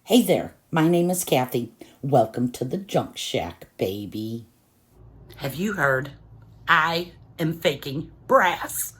Hey there, my name is Kathy. Welcome to the Junk Shack, baby. Have you heard? I am faking brass.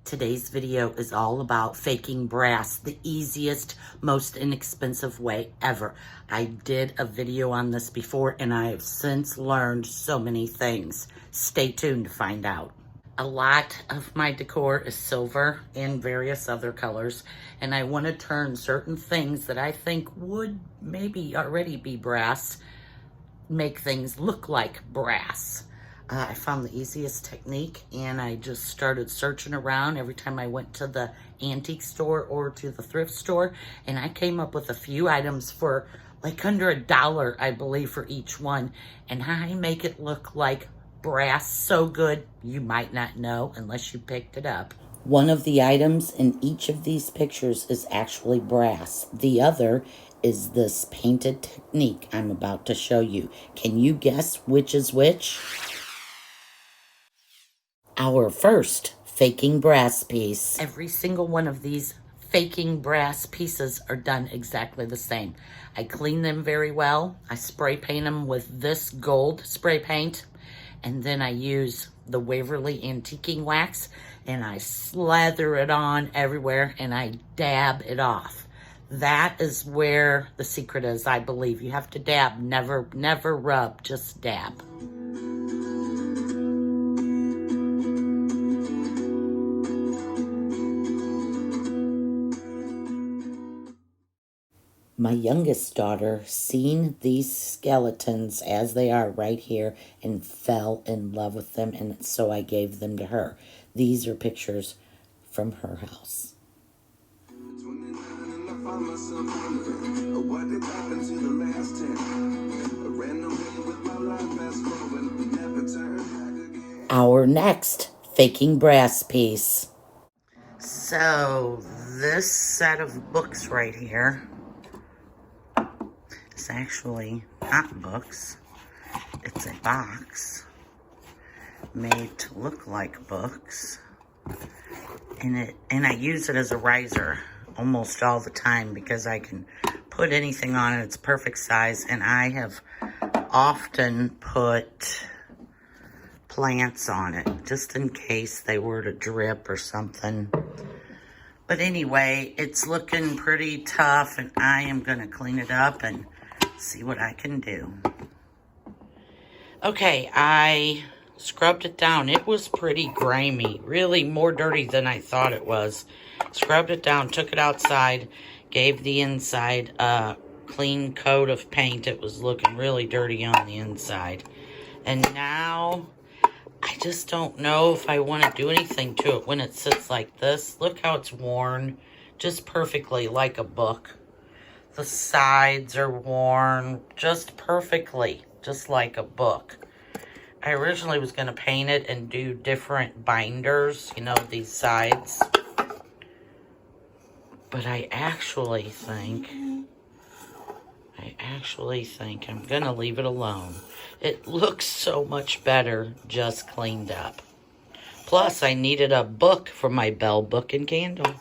Today's video is all about faking brass, the easiest, most inexpensive way ever. I did a video on this before and I have since learned so many things. Stay tuned to find out. A lot of my decor is silver and various other colors, and I want to turn certain things that I think would maybe already be brass, make things look like brass. I found the easiest technique, and I just started searching around every time I went to the antique store or to the thrift store, and I came up with a few items for like under $1, I believe, for each one, and I make it look like brass so good you might not know unless you picked it up. One of the items in each of these pictures is actually brass. The other is this painted technique I'm about to show you. Can you guess which is which? Our first faking brass piece. Every single one of these faking brass pieces are done exactly the same. I clean them very well. I spray paint them with this gold spray paint. And then I use the Waverly antiquing wax and I slather it on everywhere and I dab it off. That is where the secret is, I believe. You have to dab, never rub, just dab. My youngest daughter seen these skeletons as they are right here and fell in love with them, and so I gave them to her. These are pictures from her house. Our next faking brass piece. So this set of books right here, it's actually not books. It's a box made to look like books. And I use it as a riser almost all the time because I can put anything on it. It's perfect size, and I have often put plants on it just in case they were to drip or something. But anyway, it's looking pretty tough, and I am going to clean it up and see what I can do. Okay, I scrubbed it down. It was pretty grimy, really more dirty than I thought it was. Scrubbed it down, took it outside, gave the inside a clean coat of paint. It was looking really dirty on the inside. And now I just don't know if I want to do anything to it when it sits like this. Look how it's worn, just perfectly like a book. The sides are worn just perfectly, just like a book. I originally was going to paint it and do different binders, you know, these sides. But I actually think I'm going to leave it alone. It looks so much better just cleaned up. Plus, I needed a book for my bell book and candle.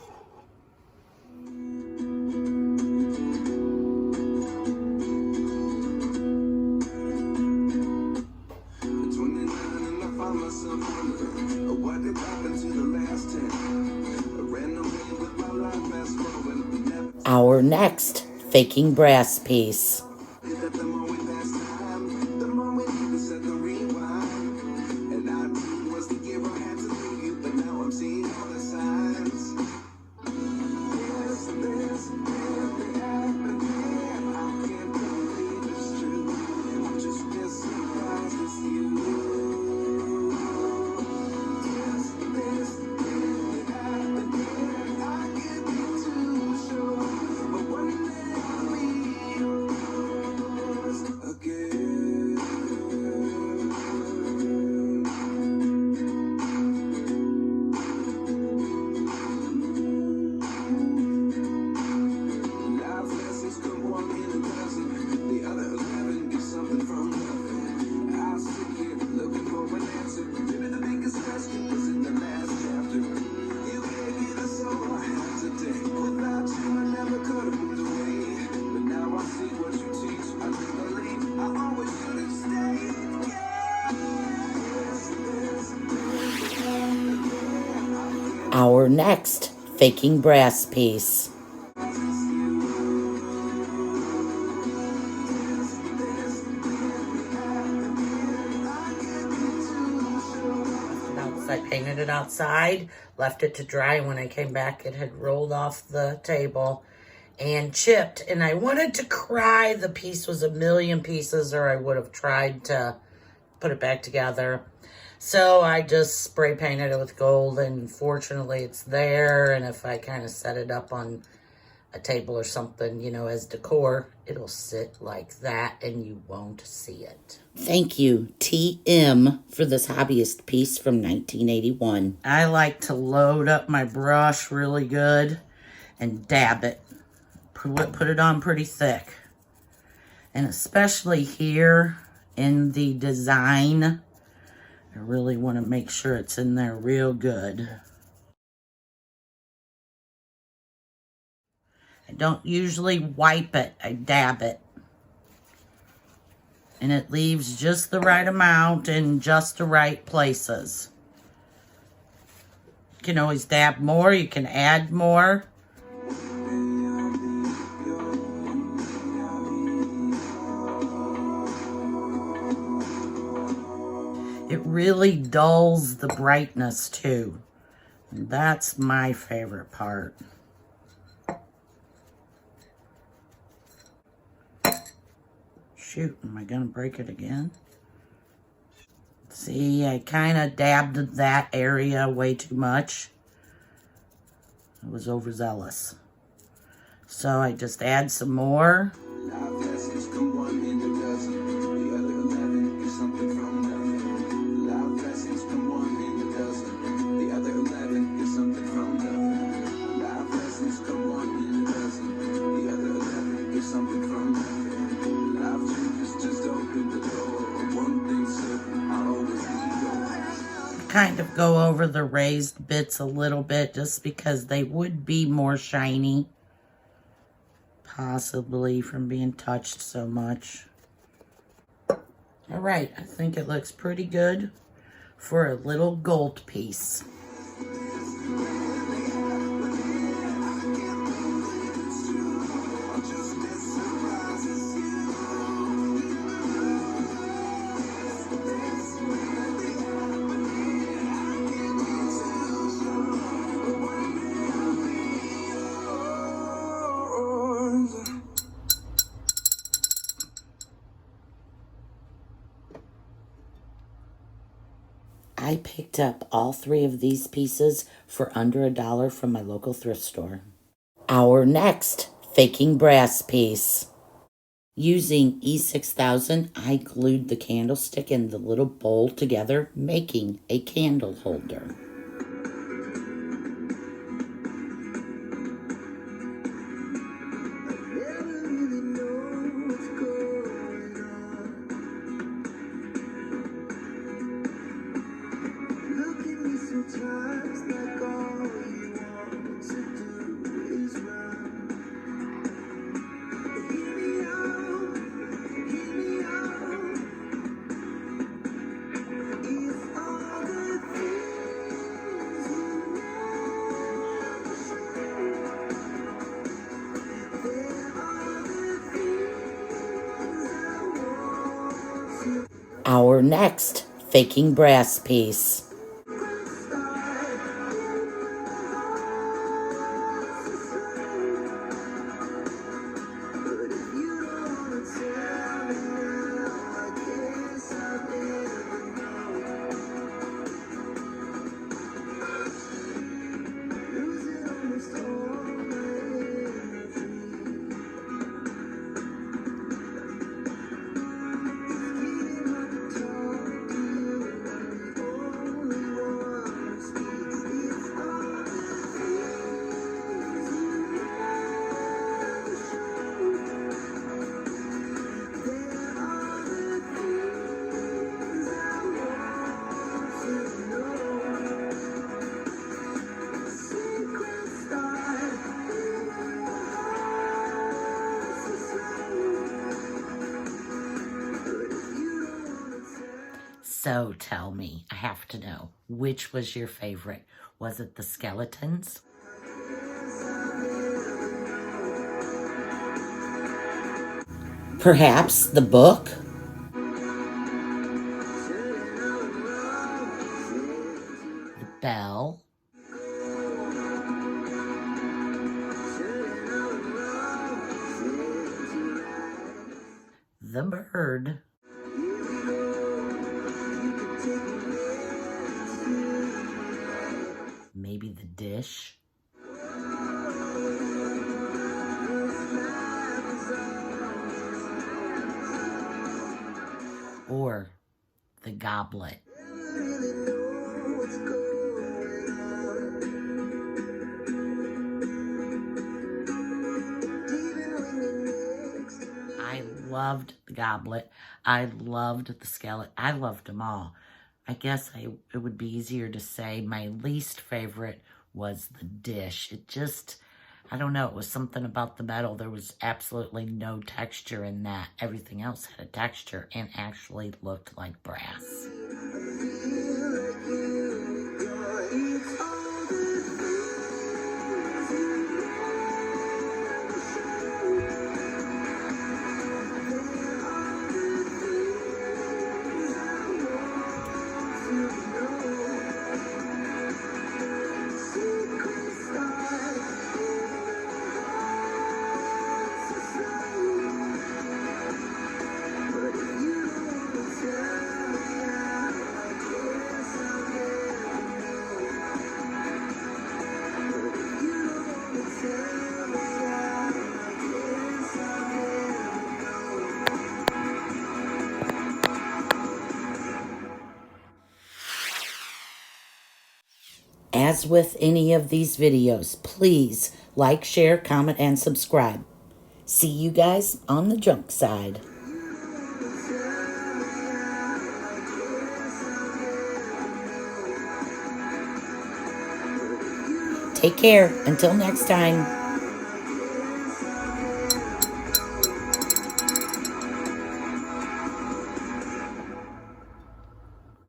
Our next faking brass piece. Our next faking brass piece. I painted it outside, left it to dry, and when I came back, it had rolled off the table and chipped, and I wanted to cry. The piece was a million pieces, or I would have tried to put it back together. So I just spray painted it with gold, and fortunately it's there, and if I kind of set it up on a table or something, you know, as decor, it'll sit like that and you won't see it. Thank you, TM, for this hobbyist piece from 1981. I like to load up my brush really good and dab it. Put it on pretty thick. And especially here in the design, I really want to make sure it's in there real good. I don't usually wipe it, I dab it. And it leaves just the right amount in just the right places. You can always dab more, you can add more. It really dulls the brightness too. And that's my favorite part. Shoot, am I gonna break it again? See, I kind of dabbed that area way too much. I was overzealous. So I just add some more. Kind of go over the raised bits a little bit just because they would be more shiny, possibly from being touched so much. All right, I think it looks pretty good for a little gold piece. I picked up all 3 of these pieces for under $1 from my local thrift store. Our next faking brass piece. Using E6000, I glued the candlestick and the little bowl together, making a candle holder. Our next faking brass piece. So tell me, I have to know, which was your favorite? Was it the skeletons? Perhaps the book? The bell? The bird? Maybe the dish? Or the goblet? I loved the goblet. I loved the skeleton. I loved them all. I guess it would be easier to say my least favorite was the dish. It just, I don't know, it was something about the metal. There was absolutely no texture in that. Everything else had a texture and actually looked like brass. As with any of these videos, please like, share, comment, and subscribe. See you guys on the junk side. Take care. Until next time.